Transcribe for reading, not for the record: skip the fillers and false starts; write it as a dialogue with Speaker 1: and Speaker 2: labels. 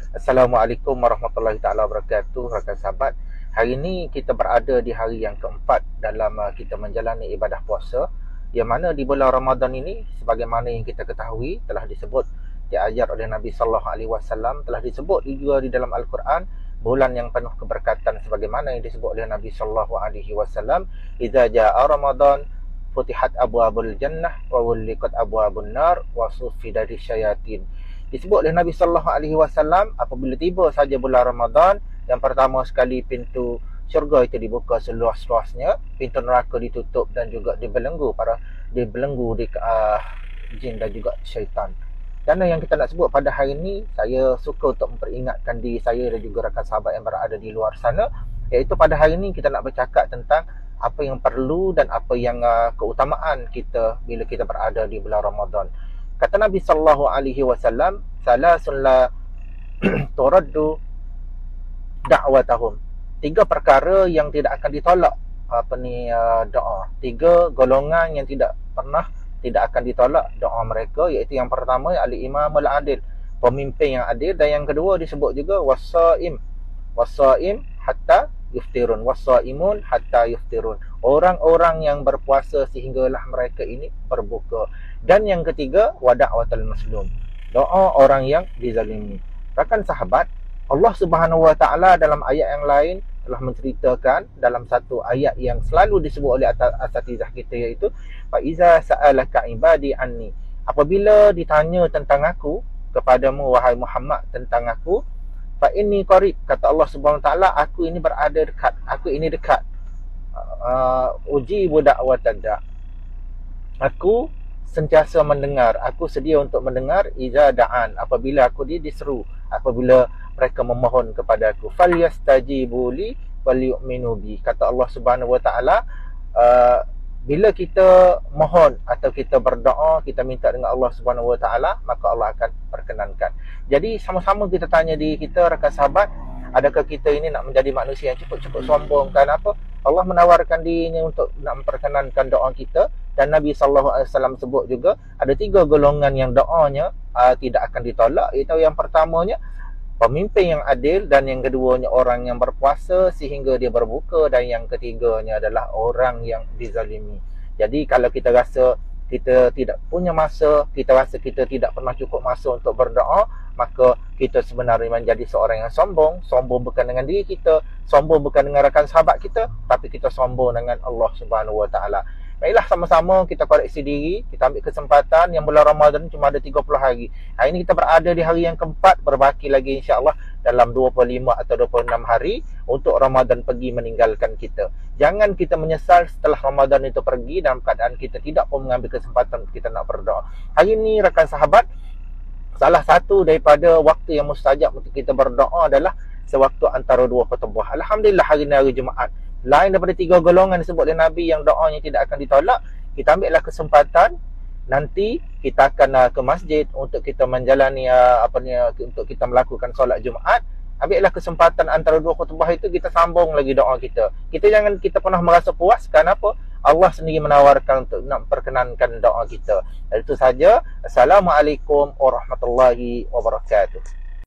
Speaker 1: Assalamualaikum warahmatullahi taala wabarakatuh, rakan sahabat. Hari ini kita berada di hari yang keempat dalam kita menjalani ibadah puasa, yang mana di bulan Ramadan ini, sebagaimana yang kita ketahui telah disebut, diajar oleh Nabi sallallahu alaihi wasallam, telah disebut juga di dalam Al-Quran, bulan yang penuh keberkatan sebagaimana yang disebut oleh Nabi sallallahu alaihi wasallam, idza jaa Ramadan futihat abwabul jannah wa ghulliqat abwabun nar wa suffidat syayatin. Disebut oleh Nabi sallallahu alaihi wasallam, apabila tiba saja bulan Ramadan, yang pertama sekali pintu syurga itu dibuka seluas-luasnya, pintu neraka ditutup dan juga dibelenggu di jin dan juga syaitan. Dan yang kita nak sebut pada hari ini, saya suka untuk memperingatkan diri saya dan juga rakan sahabat yang berada di luar sana, iaitu pada hari ini kita nak bercakap tentang apa yang perlu dan apa yang keutamaan kita bila kita berada di bulan Ramadan. Kata Nabi sallallahu alaihi wasallam, salasun la turaddu da'watahum. 3 perkara yang tidak akan ditolak doa. 3 golongan yang tidak akan ditolak doa mereka, iaitu yang pertama al-imamul adil, pemimpin yang adil, dan yang kedua disebut juga wasaim hatta yuftirun, wasaimun hatta yuftirun, orang-orang yang berpuasa sehinggalah mereka ini berbuka. Dan yang ketiga wada'watul mazlum, doa orang yang dizalimi. Rakan sahabat, Allah Subhanahu wa taala dalam ayat yang lain telah menceritakan dalam satu ayat yang selalu disebut oleh asatizah kita, iaitu fa iza sa'alaka ibadi anni, apabila ditanya tentang aku kepadamu wahai Muhammad, tentang aku, fa inni qarib, kata Allah Subhanahu wa taala, aku ini berada dekat, aku ini dekat. Ujibu da'watad da', aku sentiasa mendengar, aku sedia untuk mendengar, iza da'an, apabila aku diseru, apabila mereka memohon kepada aku, falyastajibu li walyu'minu bi, kata Allah Subhanahu wa taala, bila kita mohon atau kita berdoa, kita minta dengan Allah Subhanahu wa taala, maka Allah akan perkenankan. Jadi sama-sama kita tanya diri kita, rakan sahabat, adakah kita ini nak menjadi manusia yang cukup sombong? Kenapa? Allah menawarkan dirinya untuk nak memperkenankan doa kita. Dan Nabi SAW sebut juga ada 3 golongan yang doanya tidak akan ditolak, iaitu yang pertamanya pemimpin yang adil, dan yang keduanya orang yang berpuasa sehingga dia berbuka, dan yang ketiganya adalah orang yang dizalimi. Jadi kalau kita rasa kita tidak punya masa, kita rasa kita tidak pernah cukup masa untuk berdoa, maka kita sebenarnya menjadi seorang yang sombong. Sombong bukan dengan diri kita, sombong bukan dengan rakan sahabat kita, tapi kita sombong dengan Allah Subhanahu wa taala. Baiklah, sama-sama kita koreksi diri, kita ambil kesempatan. Yang bulan Ramadan cuma ada 30 hari. Hari ini kita berada di hari yang keempat, berbaki lagi insya-Allah dalam 25 atau 26 hari untuk Ramadan pergi meninggalkan kita. Jangan kita menyesal setelah Ramadan itu pergi dalam keadaan kita tidak pun mengambil kesempatan kita nak berdoa. Hari ini rakan sahabat, salah satu daripada waktu yang mustajab untuk kita berdoa adalah sewaktu antara 2 khutbah. Alhamdulillah hari ini hari Jumaat. Lain daripada 3 golongan disebut oleh Nabi yang doanya tidak akan ditolak, kita ambillah kesempatan. Nanti kita akan ke masjid untuk kita menjalani untuk kita melakukan solat Jumaat. Ambillah kesempatan antara 2 khutbah itu, kita sambung lagi doa kita. Kita pernah merasa puas. Kenapa? Allah sendiri menawarkan untuk nak perkenankan doa kita. Itu saja. Assalamualaikum warahmatullahi wabarakatuh.